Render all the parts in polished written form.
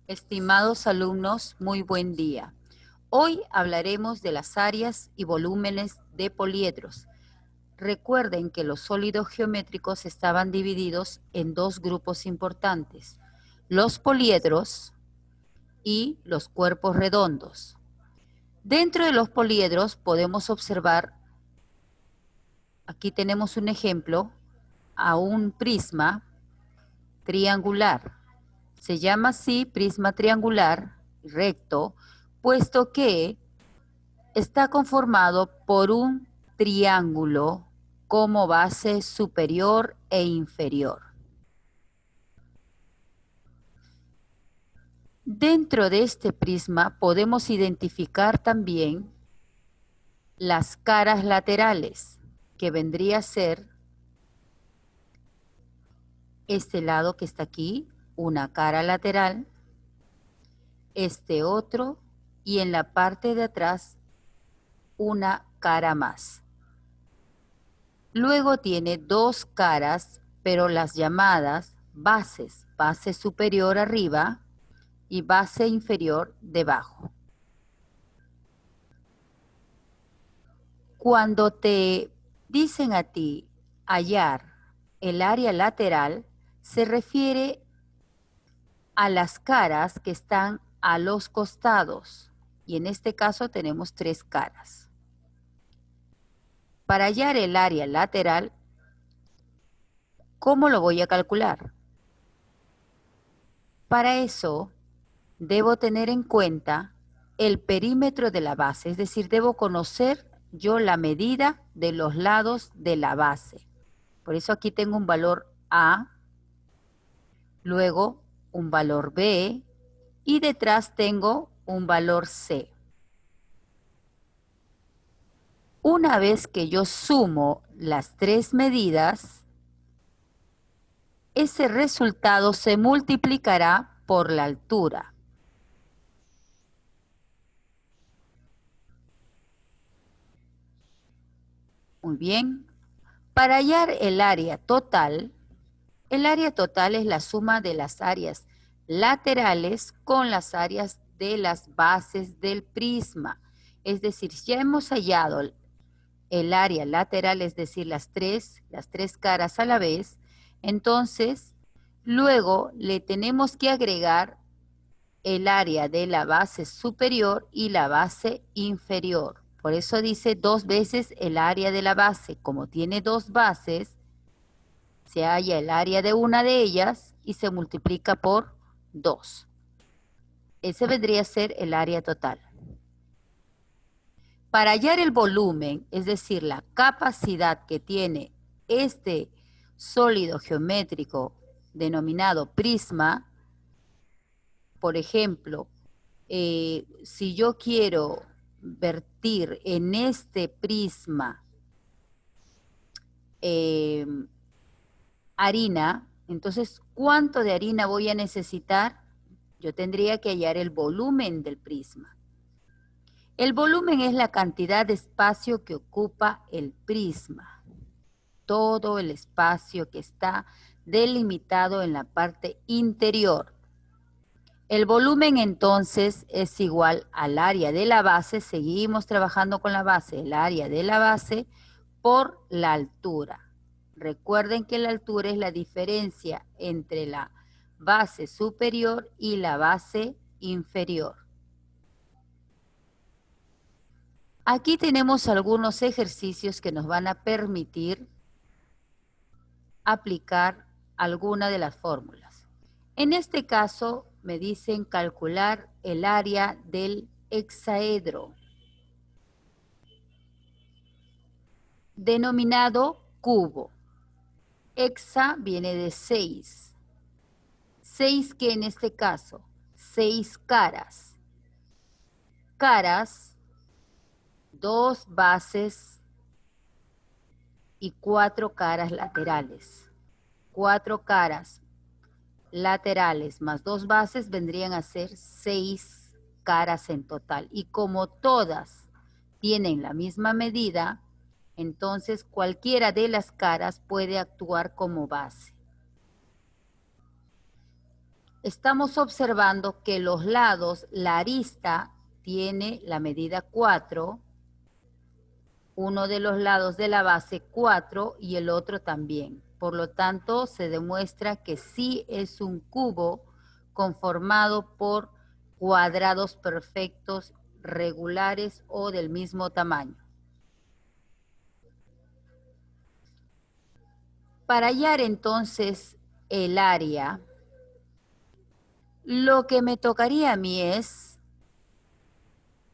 Estimados alumnos, muy buen día. Hoy hablaremos de las áreas y volúmenes de poliedros. Recuerden que los sólidos geométricos estaban divididos en dos grupos importantes, los poliedros y los cuerpos redondos. Dentro de los poliedros podemos observar, aquí tenemos un ejemplo, a un prisma triangular. Se llama así prisma triangular recto, puesto que está conformado por un triángulo como base superior e inferior. Dentro de este prisma podemos identificar también las caras laterales, que vendría a ser este lado que está aquí, una cara lateral, este otro, y en la parte de atrás una cara más. Luego tiene dos caras, pero las llamadas bases, base superior arriba y base inferior debajo. Cuando te dicen a ti hallar el área lateral, se refiere a las caras que están a los costados, y en este caso tenemos tres caras. Para hallar el área lateral, ¿cómo lo voy a calcular? Para eso, debo tener en cuenta el perímetro de la base, es decir, debo conocer yo la medida de los lados de la base. Por eso aquí tengo un valor A, luego un valor B y detrás tengo un valor C. Una vez que yo sumo las tres medidas, ese resultado se multiplicará por la altura. Muy bien. Para hallar el área total es la suma de las áreas laterales con las áreas de las bases del prisma. Es decir, si ya hemos hallado el área lateral, es decir, las tres caras a la vez, entonces luego le tenemos que agregar el área de la base superior y la base inferior. Por eso dice dos veces el área de la base. Como tiene dos bases, se halla el área de una de ellas y se multiplica por 2. Ese vendría a ser el área total. Para hallar el volumen, es decir, la capacidad que tiene este sólido geométrico denominado prisma, por ejemplo, si yo quiero vertir en este prisma harina, entonces, ¿cuánto de harina voy a necesitar? Yo tendría que hallar el volumen del prisma. El volumen es la cantidad de espacio que ocupa el prisma. Todo el espacio que está delimitado en la parte interior. El volumen entonces es igual al área de la base, seguimos trabajando con la base, el área de la base por la altura. Recuerden que la altura es la diferencia entre la base superior y la base inferior. Aquí tenemos algunos ejercicios que nos van a permitir aplicar alguna de las fórmulas. En este caso me dicen calcular el área del hexaedro, denominado cubo. Hexa viene de 6. 6 que en este caso, 6 caras. Caras, 2 bases y 4 caras laterales. 4 caras laterales más 2 bases vendrían a ser 6 caras en total. Y como todas tienen la misma medida, entonces cualquiera de las caras puede actuar como base. estamos observando que los lados, la arista tiene la medida 4, uno de los lados de la base 4 y el otro también. Por lo tanto, se demuestra que sí es un cubo conformado por cuadrados perfectos regulares o del mismo tamaño. Para hallar entonces el área, lo que me tocaría a mí es,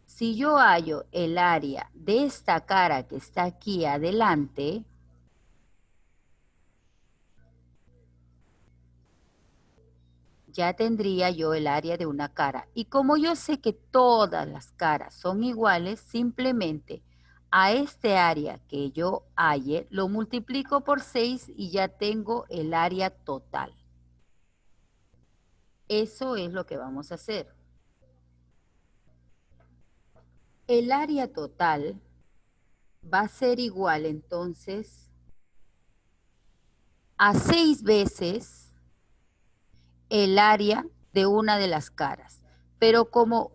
si yo hallo el área de esta cara que está aquí adelante, ya tendría yo el área de una cara. Y como yo sé que todas las caras son iguales, simplemente a este área que yo halle, lo multiplico por 6 y ya tengo el área total. Eso es lo que vamos a hacer. El área total va a ser igual entonces a 6 veces el área de una de las caras. Pero como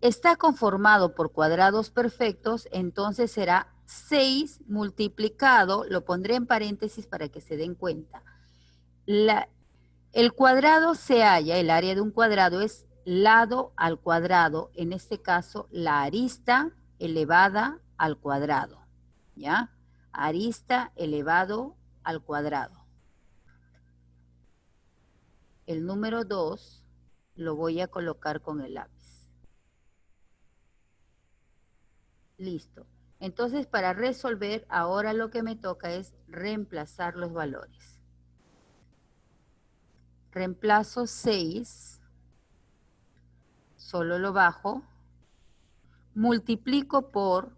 está conformado por cuadrados perfectos, entonces será 6 multiplicado, lo pondré en paréntesis para que se den cuenta. El cuadrado se halla, el área de un cuadrado es lado al cuadrado, en este caso la arista elevada al cuadrado, ¿ya? Arista elevado al cuadrado. El número 2 lo voy a colocar con el lápiz. Listo. Entonces, para resolver, ahora lo que me toca es reemplazar los valores. Reemplazo 6, solo lo bajo, multiplico por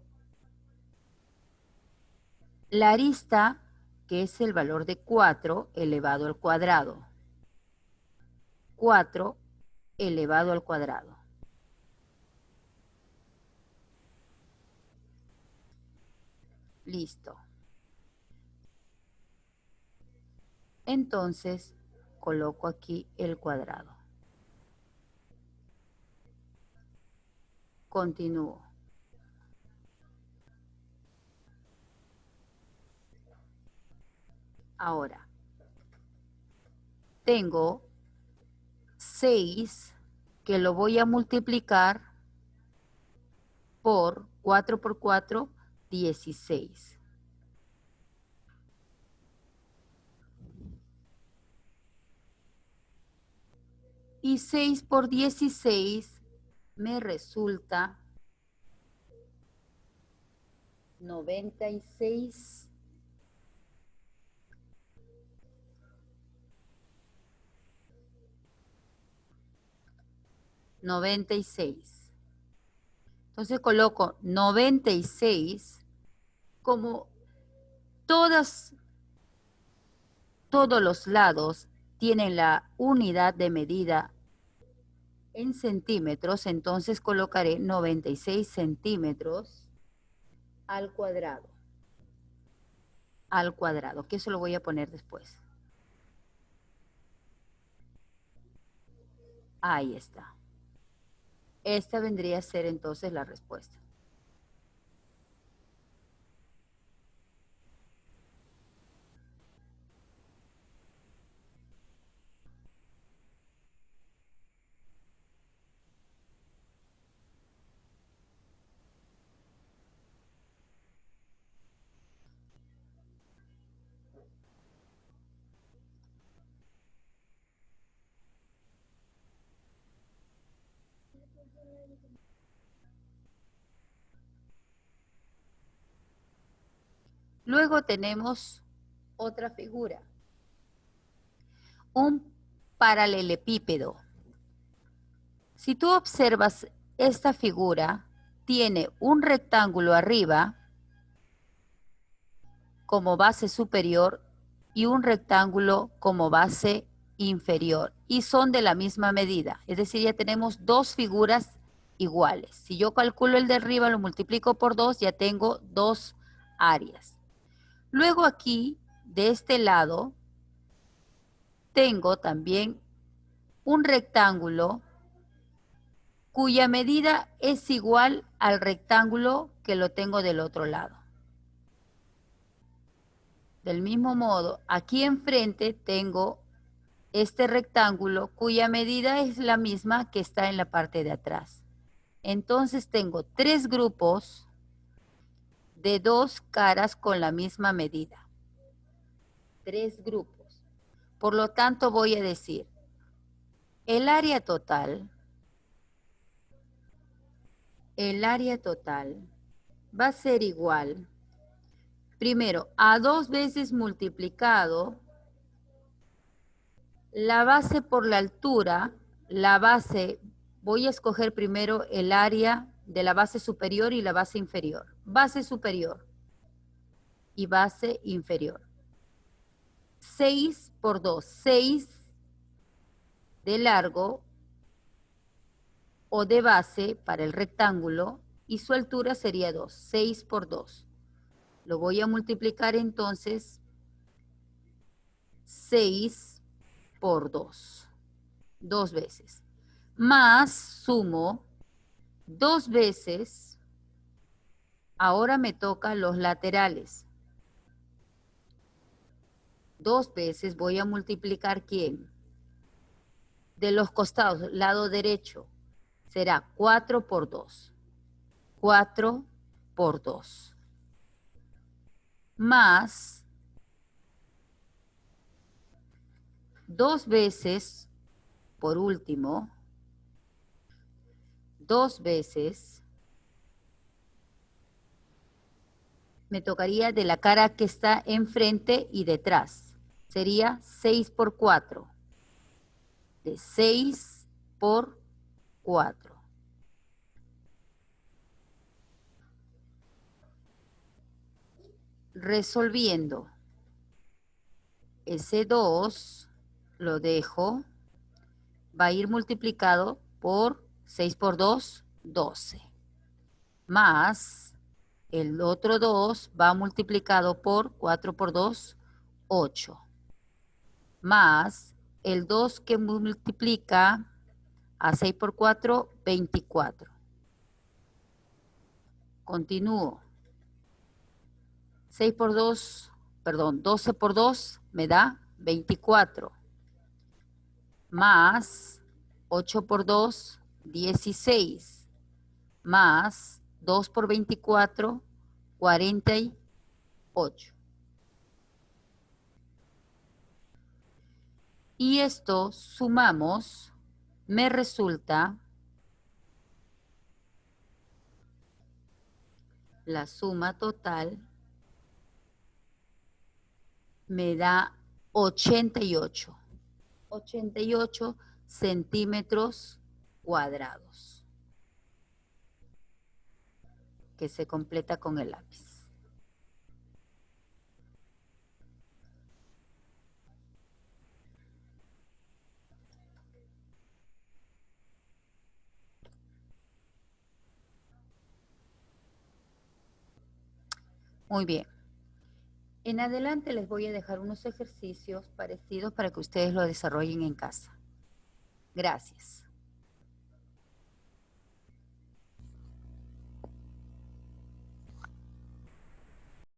la arista, que es el valor de 4 elevado al cuadrado. 4 elevado al cuadrado. Listo. Entonces, coloco aquí el cuadrado. Continúo. Ahora, tengo 6 que lo voy a multiplicar por 4 por 4, 16. Y 6 por 16 me resulta 96. Entonces coloco 96 como todos los lados tienen la unidad de medida en centímetros, entonces colocaré 96 centímetros al cuadrado. Al cuadrado, que eso lo voy a poner después. Ahí está. Esta vendría a ser entonces la respuesta. Luego tenemos otra figura. Un paralelepípedo. Si tú observas esta figura, tiene un rectángulo arriba como base superior y un rectángulo como base inferior. Y son de la misma medida. Es decir, ya tenemos dos figuras iguales. Si yo calculo el de arriba, lo multiplico por 2, ya tengo dos áreas. Luego aquí, de este lado, tengo también un rectángulo cuya medida es igual al rectángulo que lo tengo del otro lado. Del mismo modo, aquí enfrente tengo este rectángulo cuya medida es la misma que está en la parte de atrás. Entonces tengo 3 grupos de 2 caras con la misma medida. 3 grupos. Por lo tanto voy a decir, el área total va a ser igual, primero, a 2 veces multiplicado la base por la altura, la base, voy a escoger primero el área de la base superior y la base inferior. Base superior y base inferior. 6 por 2, 6 de largo o de base para el rectángulo y su altura sería 2, 6 por 2. Lo voy a multiplicar entonces 6 por 2, 2 veces. Más sumo 2 veces, ahora me toca los laterales. 2 veces voy a multiplicar ¿quién? De los costados, lado derecho, será 4 por 2. 4 por 2. Más 2 veces, por último, 2 veces, me tocaría de la cara que está enfrente y detrás. Sería 6 por 4. De 6 por 4. Resolviendo. Ese 2 lo dejo. Va a ir multiplicado por 6 por 2, 12. Más el otro 2 va multiplicado por 4 por 2, 8. Más el 2 que multiplica a 6 por 4, 24. Continúo. 6 por 2, perdón, 12 por 2 me da 24. Más 8 por 2, 16. Más 2 por 24, 48. Y esto sumamos, me resulta la suma total, me da 88. 88 centímetros cuadrados, que se completa con el lápiz. Muy bien. En adelante les voy a dejar unos ejercicios parecidos para que ustedes lo desarrollen en casa. Gracias.